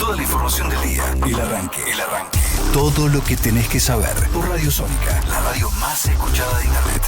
Toda la información del día. El arranque. Todo lo que tenés que saber por Radio Sónica, la radio más escuchada de Internet.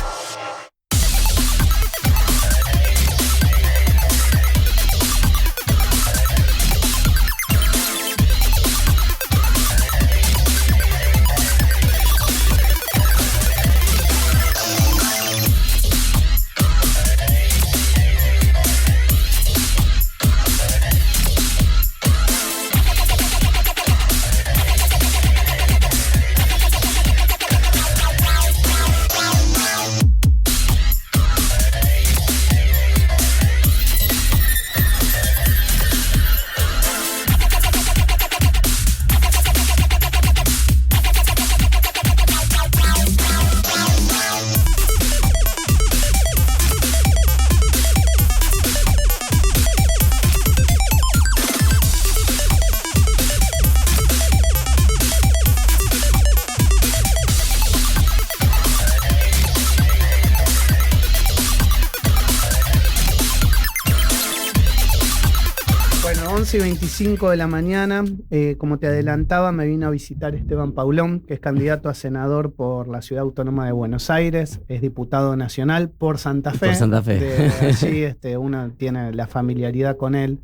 Y 25 de la mañana, como te adelantaba, me vino a visitar Esteban Paulón, que es candidato a senador por la Ciudad Autónoma de Buenos Aires, es diputado nacional por Santa Fe. Por Santa Fe. Allí uno tiene la familiaridad con él.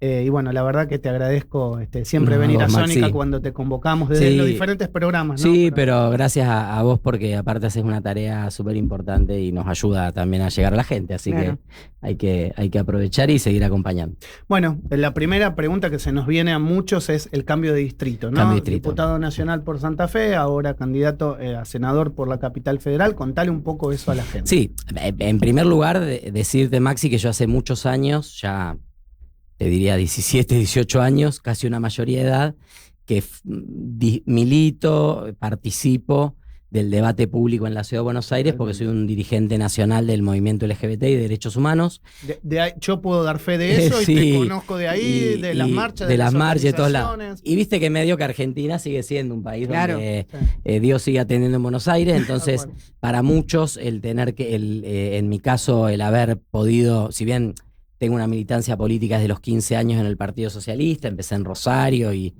Y bueno, la verdad que te agradezco siempre venir a Sónica, Maxi, cuando te convocamos desde los diferentes programas, ¿no? Sí, pero gracias a vos, porque aparte haces una tarea súper importante y nos ayuda también a llegar a la gente, así que hay que aprovechar y seguir acompañando. Bueno, la primera pregunta que se nos viene a muchos es el cambio de distrito, ¿no? Diputado nacional por Santa Fe, ahora candidato a senador por la capital federal. Contale un poco eso a la gente. Sí, en primer lugar, decirte, Maxi, que yo hace muchos años, ya te diría 17, 18 años, casi una mayoría de edad, que milito, participo del debate público en la Ciudad de Buenos Aires, porque soy un dirigente nacional del movimiento LGBT y de derechos humanos. Yo puedo dar fe de eso, sí, y te conozco de ahí, de las marchas, de las marchas, de todos lados. Y viste que medio que Argentina sigue siendo un país donde Dios sigue atendiendo en Buenos Aires, entonces para muchos el tener que, en mi caso, el haber podido, si bien tengo una militancia política desde los 15 años en el Partido Socialista, empecé en Rosario y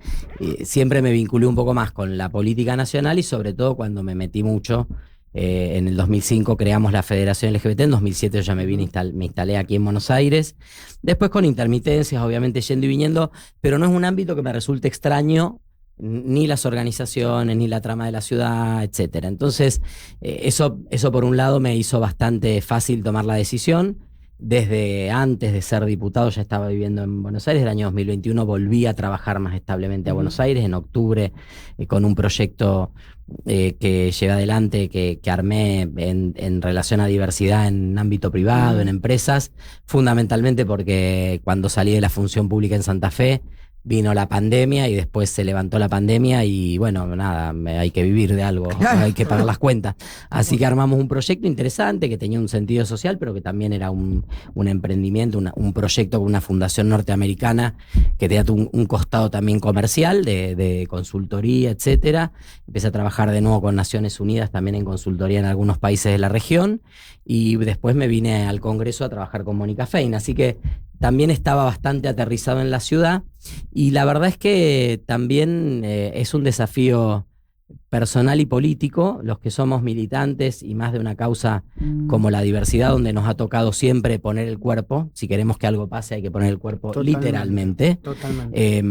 siempre me vinculé un poco más con la política nacional y sobre todo cuando me metí mucho. En el 2005 creamos la Federación LGBT, en 2007 yo ya me instalé aquí en Buenos Aires, después con intermitencias, obviamente yendo y viniendo, pero no es un ámbito que me resulte extraño, ni las organizaciones, ni la trama de la ciudad, etcétera. Entonces, eso por un lado me hizo bastante fácil tomar la decisión. Desde antes de ser diputado ya estaba viviendo en Buenos Aires. El año 2021 volví a trabajar más establemente a Buenos Aires, en octubre, con un proyecto que llevé adelante, que armé en relación a diversidad en ámbito privado, en empresas, fundamentalmente porque cuando salí de la función pública en Santa Fe, vino la pandemia y después se levantó la pandemia y bueno, nada, hay que vivir de algo, hay que pagar las cuentas. Así que armamos un proyecto interesante que tenía un sentido social, pero que también era un emprendimiento, un proyecto con una fundación norteamericana que tenía un costado también comercial, de consultoría, etcétera. Empecé a trabajar de nuevo con Naciones Unidas también en consultoría en algunos países de la región y después me vine al Congreso a trabajar con Mónica Fein, así que también estaba bastante aterrizado en la ciudad y la verdad es que también es un desafío personal y político, los que somos militantes y más de una causa como la diversidad, donde nos ha tocado siempre poner el cuerpo. Si queremos que algo pase hay que poner el cuerpo literalmente. Totalmente.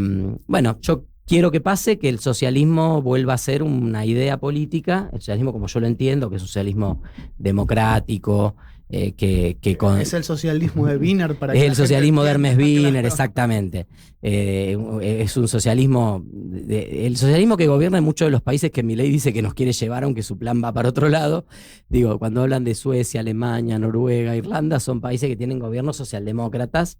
Bueno, yo quiero que pase, que el socialismo vuelva a ser una idea política, el socialismo como yo lo entiendo, que es un socialismo democrático, es el socialismo de Wiener, para que es el socialismo de Hermes Wiener, exactamente. Es un socialismo, el socialismo que gobierna en muchos de los países que Milei dice que nos quiere llevar, aunque su plan va para otro lado. Digo, cuando hablan de Suecia, Alemania, Noruega, Irlanda, son países que tienen gobiernos socialdemócratas.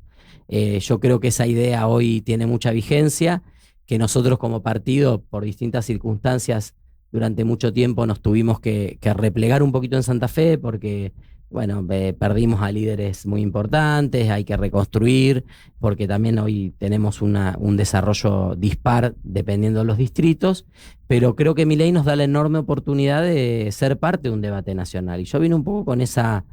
Yo creo que esa idea hoy tiene mucha vigencia, que nosotros como partido, por distintas circunstancias, durante mucho tiempo nos tuvimos que replegar un poquito en Santa Fe, porque bueno, perdimos a líderes muy importantes, hay que reconstruir, porque también hoy tenemos un desarrollo dispar dependiendo de los distritos, pero creo que Milei nos da la enorme oportunidad de ser parte de un debate nacional. Y yo vine un poco con esa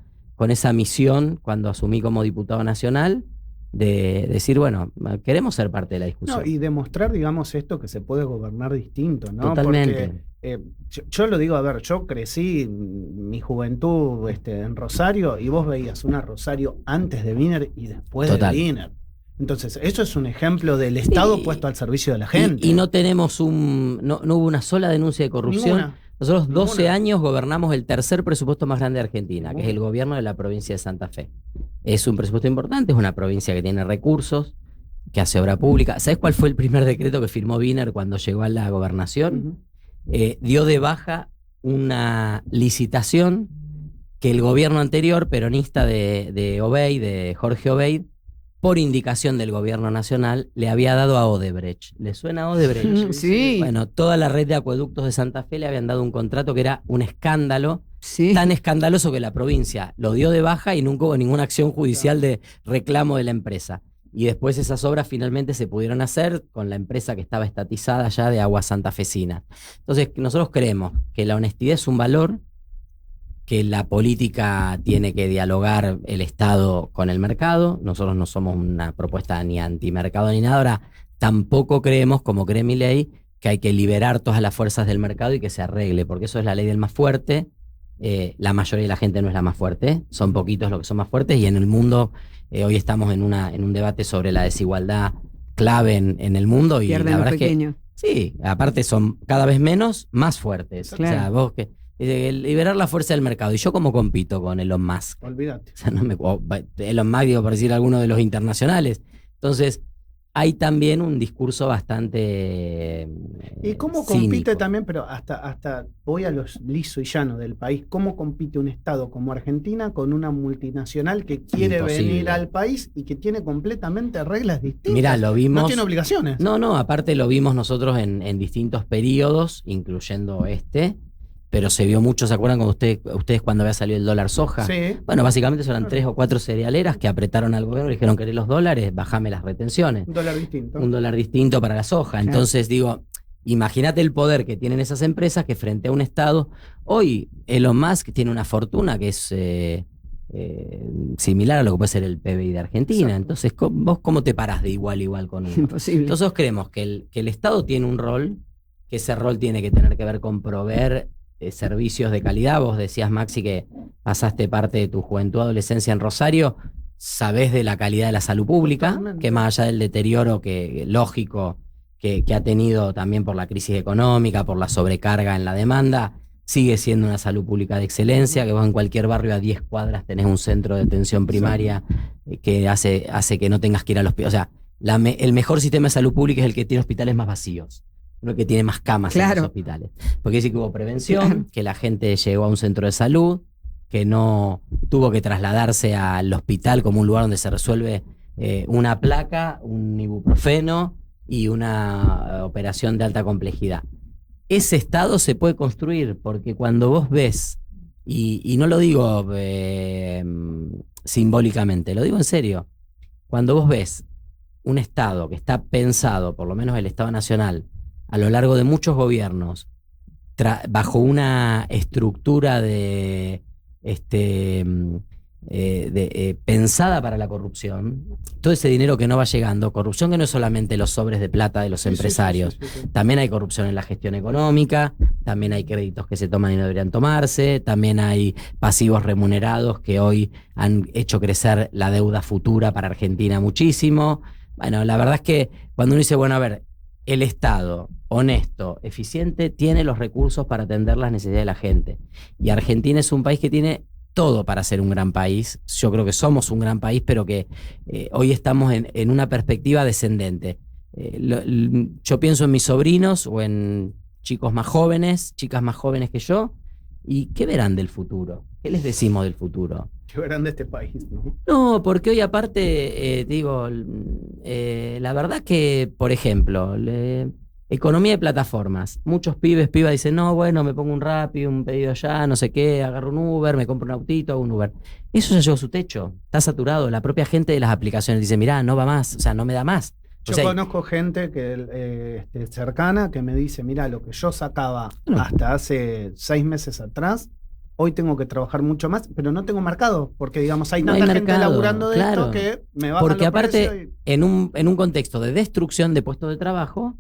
misión cuando asumí como diputado nacional, de decir, bueno, queremos ser parte de la discusión. No, y demostrar, digamos, esto que se puede gobernar distinto, ¿no? Totalmente. Porque yo lo digo, a ver, yo crecí mi juventud en Rosario y vos veías una Rosario antes de Wiener y después de Wiener. Entonces, eso es un ejemplo del Estado puesto al servicio de la gente. Y no tenemos no hubo una sola denuncia de corrupción. Ninguna. Nosotros 12 años gobernamos el tercer presupuesto más grande de Argentina, que es el gobierno de la provincia de Santa Fe. Es un presupuesto importante, es una provincia que tiene recursos, que hace obra pública. ¿Sabés cuál fue el primer decreto que firmó Wiener cuando llegó a la gobernación? Dio de baja una licitación que el gobierno anterior, peronista de Jorge Obeid, por indicación del gobierno nacional, le había dado a Odebrecht. ¿Le suena a Odebrecht? Sí. Bueno, toda la red de acueductos de Santa Fe le habían dado un contrato que era un escándalo, tan escandaloso que la provincia lo dio de baja y nunca hubo ninguna acción judicial de reclamo de la empresa. Y después esas obras finalmente se pudieron hacer con la empresa que estaba estatizada ya de Aguas Santafesinas. Entonces, nosotros creemos que la honestidad es un valor, que la política tiene que dialogar el Estado con el mercado. Nosotros no somos una propuesta ni antimercado ni nada. Ahora, tampoco creemos, como cree Milei, que hay que liberar todas las fuerzas del mercado y que se arregle, porque eso es la ley del más fuerte. La mayoría de la gente no es la más fuerte, son poquitos los que son más fuertes, y en el mundo, hoy estamos en un debate sobre la desigualdad clave en el mundo, y pierden la verdad pequeño. Es que, sí, aparte son cada vez menos, más fuertes. Claro. O sea, vos que... liberar la fuerza del mercado. ¿Y yo cómo compito con Elon Musk? Olvídate. O sea, Elon Musk, digo, por decir alguno de los internacionales. Entonces, hay también un discurso bastante ¿Y cómo cínico. compite también, pero hasta voy a los liso y llano del país, cómo compite un Estado como Argentina con una multinacional que quiere venir al país y que tiene completamente reglas distintas? Mirá, lo vimos. No tiene obligaciones. No, aparte lo vimos nosotros en distintos periodos, incluyendo pero se vio mucho. ¿Se acuerdan cuando ustedes cuando había salido el dólar soja? Sí. Bueno, básicamente eran 3 o 4 cerealeras que apretaron al gobierno y dijeron: ¿querés los dólares? Bájame las retenciones. Un dólar distinto. Un dólar distinto para la soja. Claro. Entonces, digo, imagínate el poder que tienen esas empresas que frente a un Estado. Hoy Elon Musk tiene una fortuna que es similar a lo que puede ser el PBI de Argentina. Exacto. Entonces, ¿vos cómo te parás de igual a igual con uno? Imposible. Entonces, nosotros creemos que el Estado tiene un rol, que ese rol tiene que tener que ver con proveer servicios de calidad. Vos decías, Maxi, que pasaste parte de tu juventud, adolescencia en Rosario, sabés de la calidad de la salud pública, totalmente, que más allá del deterioro lógico que ha tenido también por la crisis económica, por la sobrecarga en la demanda, sigue siendo una salud pública de excelencia, que vos en cualquier barrio a 10 cuadras tenés un centro de atención primaria que hace que no tengas que ir al hospital. O sea, el mejor sistema de salud pública es el que tiene hospitales más vacíos, no el que tiene más camas en los hospitales. Porque dice que hubo prevención, que la gente llegó a un centro de salud, que no tuvo que trasladarse al hospital como un lugar donde se resuelve una placa, un ibuprofeno y una operación de alta complejidad. Ese Estado se puede construir, porque cuando vos ves, y no lo digo simbólicamente, lo digo en serio, cuando vos ves un Estado que está pensado, por lo menos el Estado Nacional, a lo largo de muchos gobiernos, bajo una estructura pensada para la corrupción, todo ese dinero que no va llegando, corrupción que no es solamente los sobres de plata de los empresarios, sí. También hay corrupción en la gestión económica, también hay créditos que se toman y no deberían tomarse, también hay pasivos remunerados que hoy han hecho crecer la deuda futura para Argentina muchísimo. Bueno, la verdad es que cuando uno dice, bueno, a ver, el Estado honesto, eficiente, tiene los recursos para atender las necesidades de la gente. Y Argentina es un país que tiene todo para ser un gran país. Yo creo que somos un gran país, pero que hoy estamos en una perspectiva descendente. Yo pienso en mis sobrinos o en chicos más jóvenes, chicas más jóvenes que yo, ¿y qué verán del futuro? ¿Qué les decimos del futuro? ¿Qué verán de este país? No, porque hoy aparte, la verdad que, por ejemplo, economía de plataformas. Muchos pibas dicen, no, bueno, me pongo un Rappi, un pedido allá, no sé qué, agarro un Uber, me compro un autito, hago un Uber. Eso ya llegó a su techo, está saturado. La propia gente de las aplicaciones dice, mirá, no va más, o sea, no me da más. Yo conozco gente que cercana que me dice, mirá, lo que yo sacaba hasta hace 6 meses atrás, hoy tengo que trabajar mucho más, pero no tengo mercado, porque digamos hay tanta gente laburando de esto que me bajan porque los aparte, precios en un contexto de destrucción de puestos de trabajo,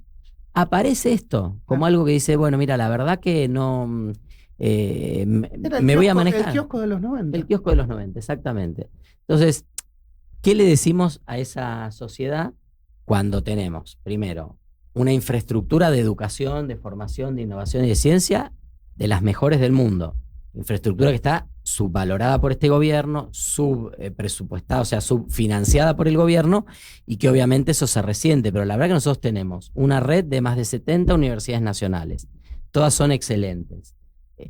aparece esto como algo que dice, bueno, mira, la verdad que no me voy a manejar. El kiosco de los 90. El kiosco de los 90, exactamente. Entonces, ¿qué le decimos a esa sociedad cuando tenemos, primero, una infraestructura de educación, de formación, de innovación y de ciencia de las mejores del mundo? Infraestructura que está subvalorada por este gobierno, subpresupuestada, o sea, subfinanciada por el gobierno, y que obviamente eso se resiente. Pero la verdad que nosotros tenemos una red de más de 70 universidades nacionales. Todas son excelentes.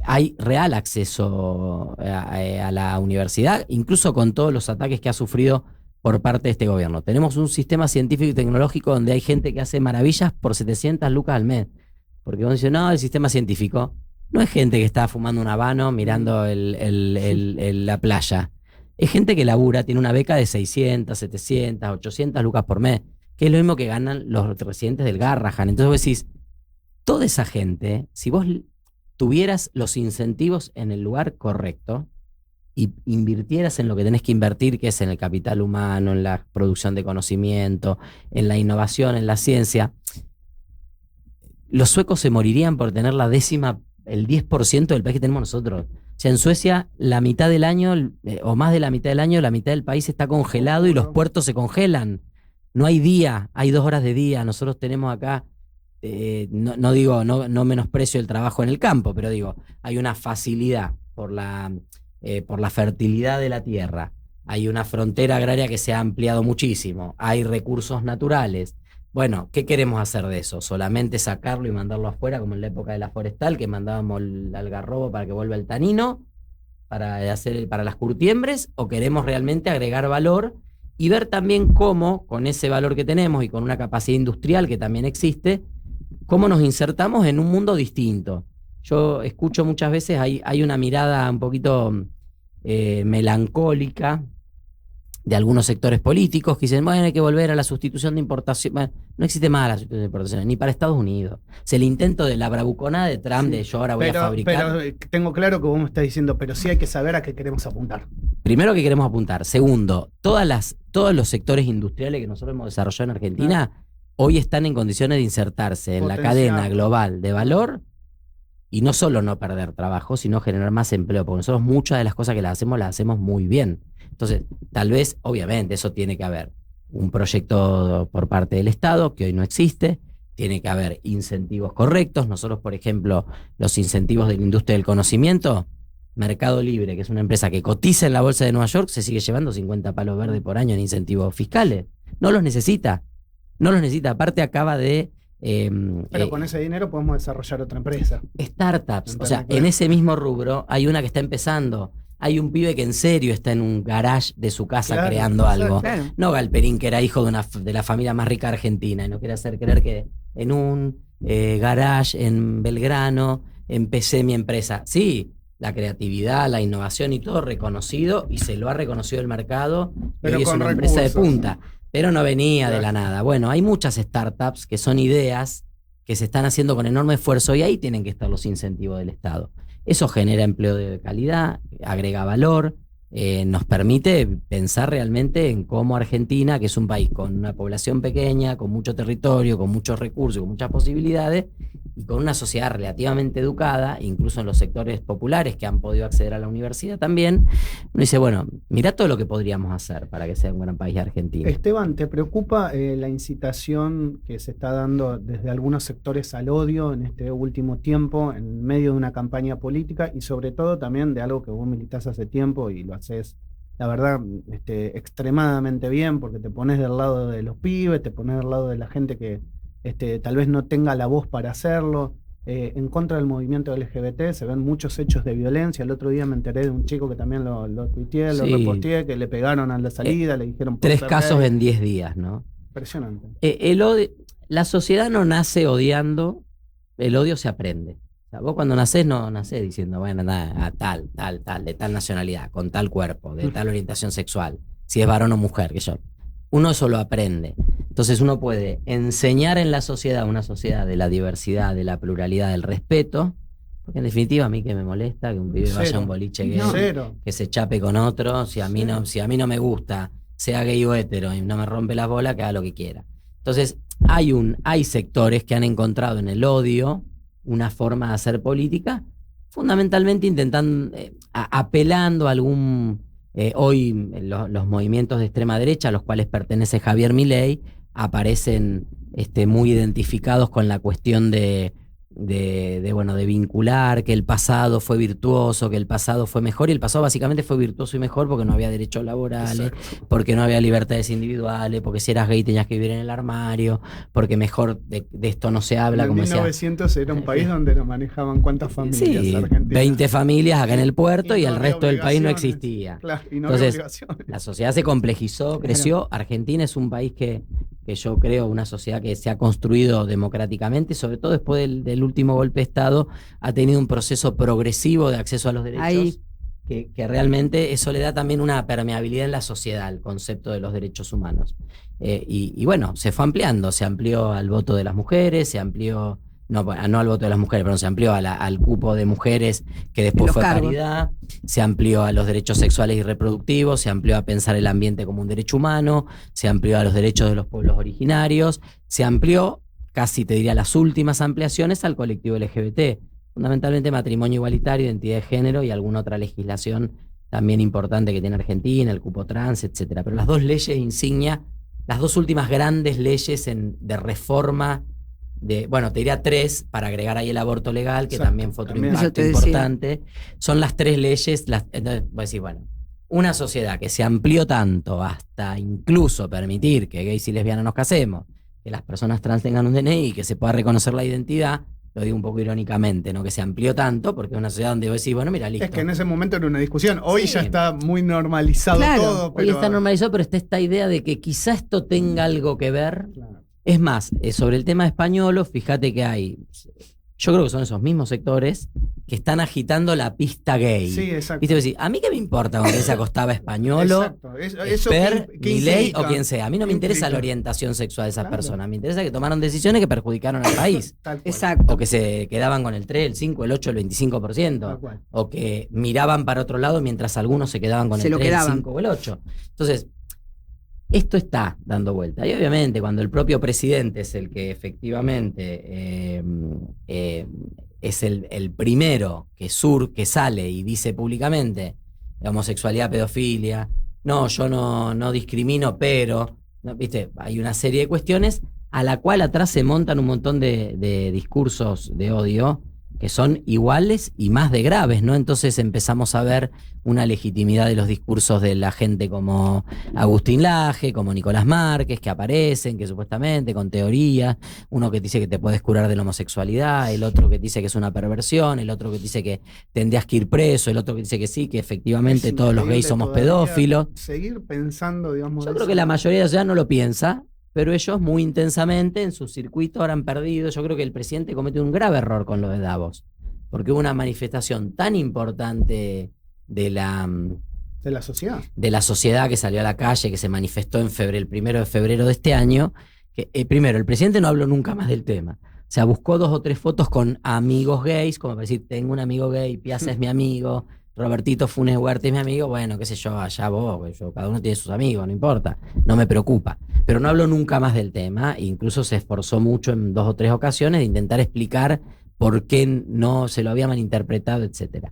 Hay real acceso a la universidad, incluso con todos los ataques que ha sufrido por parte de este gobierno. Tenemos un sistema científico y tecnológico donde hay gente que hace maravillas por 700 lucas al mes. Porque vos decís, no, el sistema científico no es gente que está fumando un habano mirando la playa. Es gente que labura, tiene una beca de 600, 700, 800 lucas por mes, que es lo mismo que ganan los residentes del Garrahan. Entonces vos decís, toda esa gente, si vos tuvieras los incentivos en el lugar correcto y invirtieras en lo que tenés que invertir, que es en el capital humano, en la producción de conocimiento, en la innovación, en la ciencia, los suecos se morirían por tener el 10% del país que tenemos nosotros. O sea, en Suecia, la mitad del año, o más de la mitad del año, la mitad del país está congelado y los puertos se congelan. No hay día, hay 2 horas de día. Nosotros tenemos acá, no menosprecio el trabajo en el campo, pero digo, hay una facilidad por la fertilidad de la tierra. Hay una frontera agraria que se ha ampliado muchísimo. Hay recursos naturales. Bueno, ¿qué queremos hacer de eso? ¿Solamente sacarlo y mandarlo afuera, como en la época de la forestal, que mandábamos el algarrobo para que vuelva el tanino, para las curtiembres? ¿O queremos realmente agregar valor y ver también cómo, con ese valor que tenemos y con una capacidad industrial que también existe, cómo nos insertamos en un mundo distinto? Yo escucho muchas veces, hay una mirada un poquito melancólica de algunos sectores políticos que dicen, bueno, hay que volver a la sustitución de importación. Bueno, no existe más la sustitución de importación, ni para Estados Unidos. Es el intento de la bravuconada de Trump de yo ahora voy a fabricar. Pero tengo claro que vos me estás diciendo, pero sí hay que saber a qué queremos apuntar. Primero, que queremos apuntar. Segundo, todos los sectores industriales que nosotros hemos desarrollado en Argentina hoy están en condiciones de insertarse en la cadena global de valor y no solo no perder trabajo, sino generar más empleo, porque nosotros muchas de las cosas que las hacemos muy bien. Entonces, tal vez, obviamente, eso tiene que haber un proyecto por parte del Estado, que hoy no existe, tiene que haber incentivos correctos. Nosotros, por ejemplo, los incentivos de la industria del conocimiento, Mercado Libre, que es una empresa que cotiza en la bolsa de Nueva York, se sigue llevando 50 palos verdes por año en incentivos fiscales. No los necesita. Aparte acaba de... pero con ese dinero podemos desarrollar otra empresa. Startups. O sea, en ese mismo rubro hay una que está empezando. Hay un pibe que en serio está en un garage de su casa creando algo. Claro. No Galperín, que era hijo de la familia más rica de Argentina y no quiere hacer creer que en un garage en Belgrano empecé mi empresa. Sí, la creatividad, la innovación y todo reconocido, y se lo ha reconocido el mercado, pero es una empresa de punta. Pero no venía de la nada. Bueno, hay muchas startups que son ideas que se están haciendo con enorme esfuerzo y ahí tienen que estar los incentivos del Estado. Eso genera empleo de calidad, agrega valor, nos permite pensar realmente en cómo Argentina, que es un país con una población pequeña, con mucho territorio, con muchos recursos, con muchas posibilidades, y con una sociedad relativamente educada, incluso en los sectores populares que han podido acceder a la universidad también, uno dice, bueno, mirá todo lo que podríamos hacer para que sea un gran país Argentina. Esteban, ¿te preocupa la incitación que se está dando desde algunos sectores al odio en este último tiempo, en medio de una campaña política, y sobre todo también de algo que vos militás hace tiempo y lo haces, la verdad, extremadamente bien, porque te pones del lado de los pibes, te pones del lado de la gente que tal vez no tenga la voz para hacerlo, en contra del movimiento LGBT? Se ven muchos hechos de violencia. El otro día me enteré de un chico que también lo tuiteé, lo reposteé, que le pegaron a la salida, le dijeron... 3 casos en 10 días, ¿no? Impresionante. La sociedad no nace odiando, el odio se aprende. O sea, vos cuando nacés no nacés diciendo, bueno, nada, tal, de tal nacionalidad, con tal cuerpo, de tal orientación sexual, si es varón o mujer, que yo. Uno eso lo aprende. Entonces uno puede enseñar en la sociedad, una sociedad de la diversidad, de la pluralidad, del respeto, Porque en definitiva a mí que me molesta que un pibe vaya a un boliche gay, que se chape con otro, si a mí no me gusta, sea gay o hetero y no me rompe la bola, que haga lo que quiera. Entonces, hay sectores que han encontrado en el odio una forma de hacer política, fundamentalmente intentando, apelando a algún... hoy los movimientos de extrema derecha, a los cuales pertenece Javier Milei, aparecen muy identificados con la cuestión de vincular, que el pasado fue virtuoso, que el pasado fue mejor, y el pasado básicamente fue virtuoso y mejor porque no había derechos laborales, porque no había libertades individuales, porque si eras gay tenías que vivir en el armario, porque mejor de esto no se habla. En 1900 era un país donde no manejaban cuántas familias. Sí, 20 familias acá en el puerto y el resto del país no existía. Claro, y no entonces, la sociedad se complejizó, creció. Argentina es un país que yo creo, una sociedad que se ha construido democráticamente, sobre todo después del último golpe de Estado, ha tenido un proceso progresivo de acceso a los derechos, que realmente eso le da también una permeabilidad en la sociedad al concepto de los derechos humanos. Y bueno, se fue ampliando, se amplió al voto de las mujeres, se amplió, no al voto de las mujeres, pero se amplió al cupo de mujeres que después fue paridad, se amplió a los derechos sexuales y reproductivos, se amplió a pensar el ambiente como un derecho humano, se amplió a los derechos de los pueblos originarios, se amplió, casi te diría las últimas ampliaciones, al colectivo LGBT, fundamentalmente matrimonio igualitario, identidad de género y alguna otra legislación también importante que tiene Argentina, el cupo trans, etcétera. Pero las dos leyes insignia, las dos últimas grandes leyes de reforma, te diría 3 para agregar ahí el aborto legal, que también fue otro impacto importante. Son las 3 leyes. Entonces, voy a decir, una sociedad que se amplió tanto hasta incluso permitir que gays y lesbianas nos casemos, que las personas trans tengan un DNI y que se pueda reconocer la identidad, lo digo un poco irónicamente, ¿no? Que se amplió tanto, porque es una sociedad donde vos decís, mira, listo. Es que en ese momento era una discusión. Hoy ya está muy normalizado todo. Hoy está normalizado, pero está esta idea de que quizá esto tenga algo que ver. Claro. Es más, sobre el tema español, fíjate que yo creo que son esos mismos sectores que están agitando la pista gay. Sí, exacto. ¿Viste? Decir, a mí qué me importa con quién se acostaba Españolo, Esper, Milei o quien sea. A mí no me interesa la orientación sexual de esas personas. Me interesa que tomaron decisiones que perjudicaron al país. Exacto. O que se quedaban con el 3, el 5, el 8, el 25%. O que miraban para otro lado mientras algunos se quedaban con el 3, el 5 o el 8. Entonces, esto está dando vuelta. Y obviamente cuando el propio presidente es el que efectivamente es el primero que sale y dice públicamente la homosexualidad, pedofilia, yo no discrimino, pero, ¿viste? Hay una serie de cuestiones a la cual atrás se montan un montón de discursos de odio que son iguales y más de graves, ¿no? Entonces empezamos a ver una legitimidad de los discursos de la gente como Agustín Laje, como Nicolás Márquez, que aparecen, que supuestamente con teorías, uno que dice que te puedes curar de la homosexualidad, el otro que dice que es una perversión, el otro que dice que tendrías que ir preso, el otro que dice que sí, que efectivamente todos los gays somos pedófilos. Seguir pensando, digamos. Yo creo que la mayoría de la sociedad no lo piensa, pero ellos muy intensamente en su circuito ahora han perdido. Yo creo que el presidente cometió un grave error con lo de Davos, porque hubo una manifestación tan importante de la sociedad que salió a la calle, que se manifestó en febrero, el 1 de febrero de este año, que primero, el presidente no habló nunca más del tema. O sea, buscó 2 o 3 fotos con amigos gays, como para decir, tengo un amigo gay, Piazza es mi amigo, Robertito Funes Huerta es mi amigo, bueno, qué sé yo, allá vos, cada uno tiene sus amigos, no importa, no me preocupa. Pero no habló nunca más del tema, incluso se esforzó mucho en 2 o 3 ocasiones de intentar explicar por qué no se lo había malinterpretado, etc.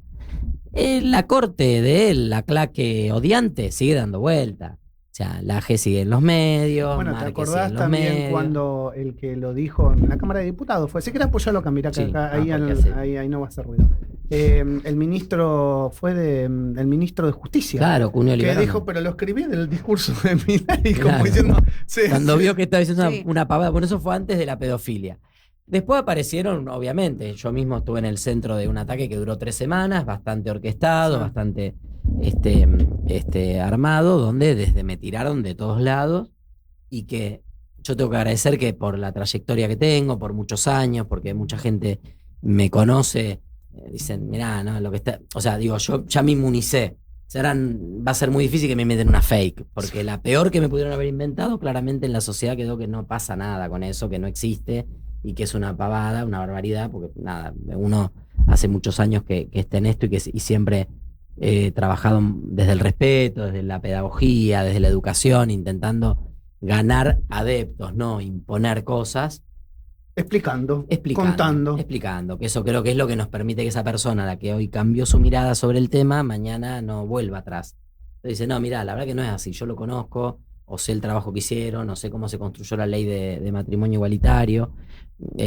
La corte de él, la claque odiante, sigue dando vuelta. O sea, Laje sigue en los medios. Bueno, ¿te acordás también cuando el que lo dijo en la Cámara de Diputados fue? Si querés apoyarlo acá, mirá que acá, ahí no va a hacer ruido. El ministro el ministro de Justicia. Claro, Cuneo que dijo, pero lo escribí del discurso de Milei, como diciendo. Cuando vio que estaba diciendo una pavada, bueno, eso fue antes de la pedofilia. Después aparecieron, obviamente, yo mismo estuve en el centro de un ataque que duró 3 semanas, bastante orquestado, bastante armado, donde me tiraron de todos lados, y que yo tengo que agradecer que por la trayectoria que tengo, por muchos años, porque mucha gente me conoce, dicen, mirá, no, lo que está, o sea, digo, yo ya me inmunicé. Va a ser muy difícil que me inventen una fake, porque la peor que me pudieron haber inventado, claramente en la sociedad quedó que no pasa nada con eso, que no existe y que es una pavada, una barbaridad, porque nada, uno hace muchos años que esté en esto y siempre he trabajado desde el respeto, desde la pedagogía, desde la educación, intentando ganar adeptos, no imponer cosas. Explicando, contando. Explicando, que eso creo que es lo que nos permite que esa persona, la que hoy cambió su mirada sobre el tema, mañana no vuelva atrás. Entonces dice, no, mirá, la verdad que no es así, yo lo conozco, o sé el trabajo que hicieron, o sé cómo se construyó la ley de matrimonio igualitario.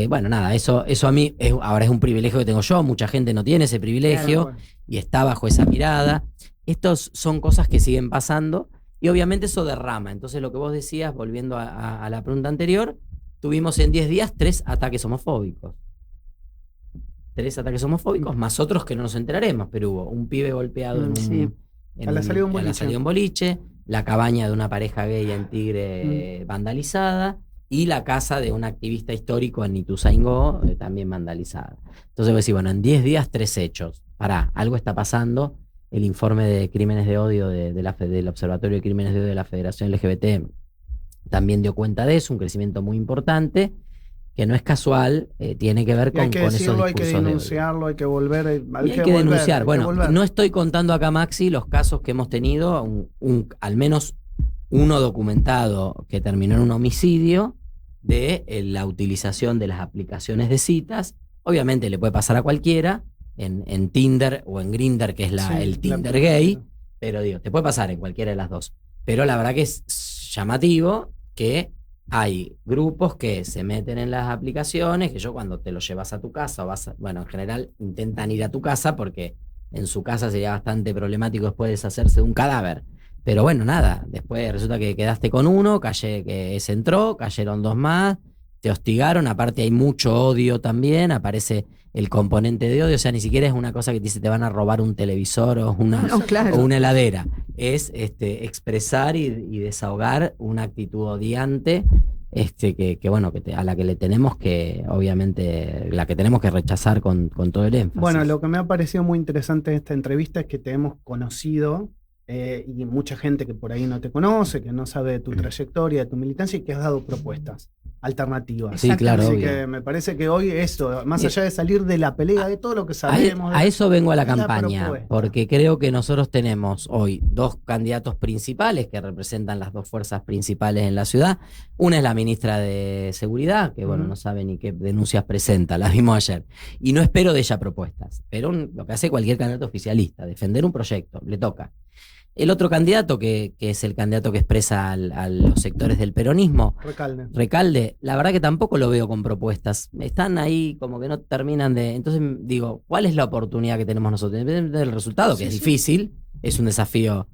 Bueno, nada, eso a mí ahora es un privilegio que tengo yo, mucha gente no tiene ese privilegio, claro, bueno, y está bajo esa mirada. Estos son cosas que siguen pasando, y obviamente eso derrama. Entonces lo que vos decías, volviendo a la pregunta anterior, tuvimos en 10 días 3 ataques homofóbicos. 3 ataques homofóbicos, más otros que no nos enteraremos, pero hubo un pibe golpeado a la salida de un boliche, la cabaña de una pareja gay en Tigre vandalizada, y la casa de un activista histórico en Ituzaingó también vandalizada. Entonces voy a decir, bueno, en 10 días 3 hechos. Pará, algo está pasando. El informe de crímenes de odio del Observatorio de Crímenes de Odio de la Federación LGBT también dio cuenta de eso, un crecimiento muy importante, que no es casual, tiene que ver con esos discursos. Hay que denunciarlo, hay que volver. Hay que denunciar. Bueno, no estoy contando acá, Maxi, los casos que hemos tenido, al menos uno documentado que terminó en un homicidio, de la utilización de las aplicaciones de citas. Obviamente le puede pasar a cualquiera, en Tinder o en Grindr, que es el Tinder gay, pero digo, te puede pasar en cualquiera de las dos. Pero la verdad que es llamativo que hay grupos que se meten en las aplicaciones, que cuando te lo llevas a tu casa, bueno, en general intentan ir a tu casa porque en su casa sería bastante problemático después deshacerse de un cadáver. Pero bueno, nada, después resulta que quedaste con uno, que se entró, cayeron 2 más, te hostigaron, aparte hay mucho odio también, aparece el componente de odio, o sea, ni siquiera es una cosa que te dice te van a robar un televisor o una heladera, es expresar y desahogar una actitud odiante, a la que le tenemos que, obviamente, la que tenemos que rechazar con todo el énfasis. Bueno, lo que me ha parecido muy interesante de esta entrevista es que te hemos conocido, y mucha gente que por ahí no te conoce, que no sabe de tu trayectoria, de tu militancia, y que has dado propuestas alternativas. Sí, claro. Así que me parece que hoy esto, más allá de salir de la pelea, de todo lo que sabemos. A eso vengo a la campaña, porque creo que nosotros tenemos hoy 2 candidatos principales que representan las 2 fuerzas principales en la ciudad. Una es la ministra de Seguridad, que bueno, no sabe ni qué denuncias presenta, la vimos ayer. Y no espero de ella propuestas, pero lo que hace cualquier candidato oficialista, defender un proyecto, le toca. El otro candidato, que es el candidato que expresa a los sectores del peronismo, Recalde, la verdad que tampoco lo veo con propuestas. Están ahí como que no terminan de... Entonces digo, ¿cuál es la oportunidad que tenemos nosotros? Depende del resultado, que es difícil, es un desafío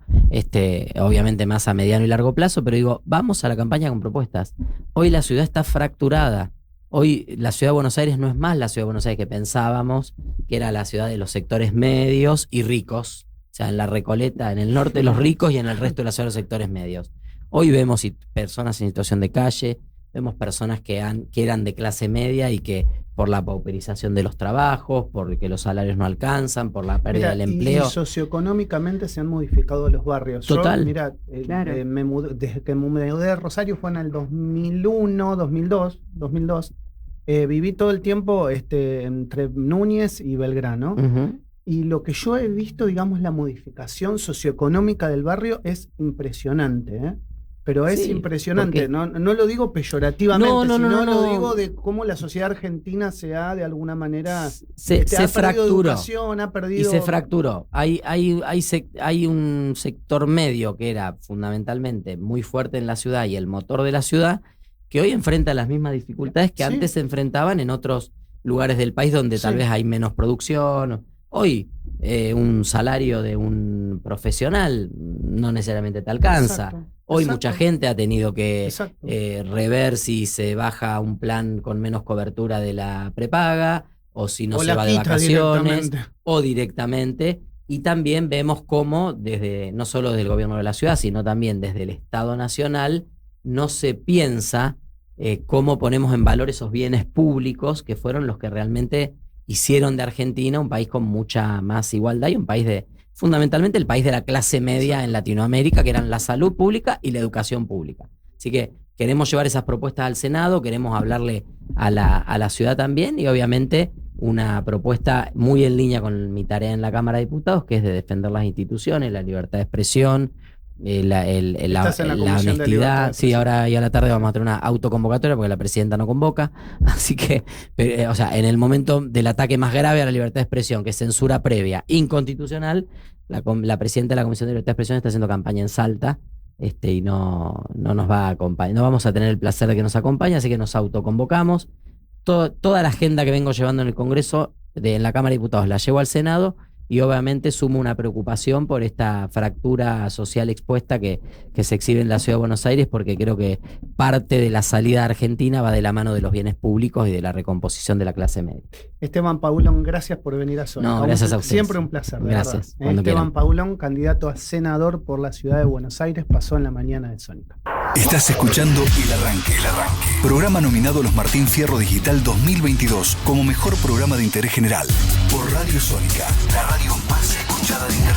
obviamente más a mediano y largo plazo, pero digo, vamos a la campaña con propuestas. Hoy la ciudad está fracturada. Hoy la ciudad de Buenos Aires no es más la ciudad de Buenos Aires que pensábamos, que era la ciudad de los sectores medios y ricos. O sea, en la Recoleta, en el norte los ricos y en el resto de la ciudad los sectores medios. Hoy vemos personas en situación de calle, vemos personas que eran de clase media y que por la pauperización de los trabajos, porque los salarios no alcanzan, por la pérdida del empleo. Y socioeconómicamente se han modificado los barrios. Total. Yo, claro. Desde que me mudé de Rosario fue en el 2001, 2002. Viví todo el tiempo entre Núñez y Belgrano. Y lo que yo he visto, digamos, la modificación socioeconómica del barrio es impresionante, ¿eh? Pero es impresionante, no lo digo peyorativamente, sino lo digo de cómo la sociedad argentina se ha, de alguna manera, se fracturó. Ha perdido... Y se fracturó. Hay un sector medio que era fundamentalmente muy fuerte en la ciudad y el motor de la ciudad, que hoy enfrenta las mismas dificultades que antes se enfrentaban en otros lugares del país donde tal vez hay menos producción. Hoy un salario de un profesional no necesariamente te alcanza. Hoy mucha gente ha tenido que rever si se baja un plan con menos cobertura de la prepaga, o si no se va de vacaciones, o directamente. Y también vemos cómo, no solo desde el gobierno de la ciudad, sino también desde el Estado Nacional, no se piensa cómo ponemos en valor esos bienes públicos que fueron los que realmente hicieron de Argentina un país con mucha más igualdad y un país fundamentalmente el país de la clase media en Latinoamérica, que eran la salud pública y la educación pública. Así que queremos llevar esas propuestas al Senado, queremos hablarle a la ciudad también, y obviamente una propuesta muy en línea con mi tarea en la Cámara de Diputados, que es de defender las instituciones, la libertad de expresión, la honestidad. Sí, ahora y a la tarde vamos a tener una autoconvocatoria porque la presidenta no convoca. Así que, o sea, en el momento del ataque más grave a la libertad de expresión, que es censura previa, inconstitucional, la presidenta de la Comisión de Libertad de Expresión está haciendo campaña en Salta. Y no nos va a acompañar, no vamos a tener el placer de que nos acompañe, así que nos autoconvocamos. Toda la agenda que vengo llevando en el Congreso, en la Cámara de Diputados, la llevo al Senado y obviamente sumo una preocupación por esta fractura social expuesta que se exhibe en la Ciudad de Buenos Aires, porque creo que parte de la salida de Argentina va de la mano de los bienes públicos y de la recomposición de la clase media. Esteban Paulón, gracias por venir a Sónica. No, gracias a ustedes. Siempre un placer. Gracias. Esteban Paulón, candidato a senador por la Ciudad de Buenos Aires, pasó en la mañana de Sónica. Estás escuchando El Arranque. Programa nominado a los Martín Fierro Digital 2022 como mejor programa de interés general por Radio Sónica, la radio más escuchada de Internet.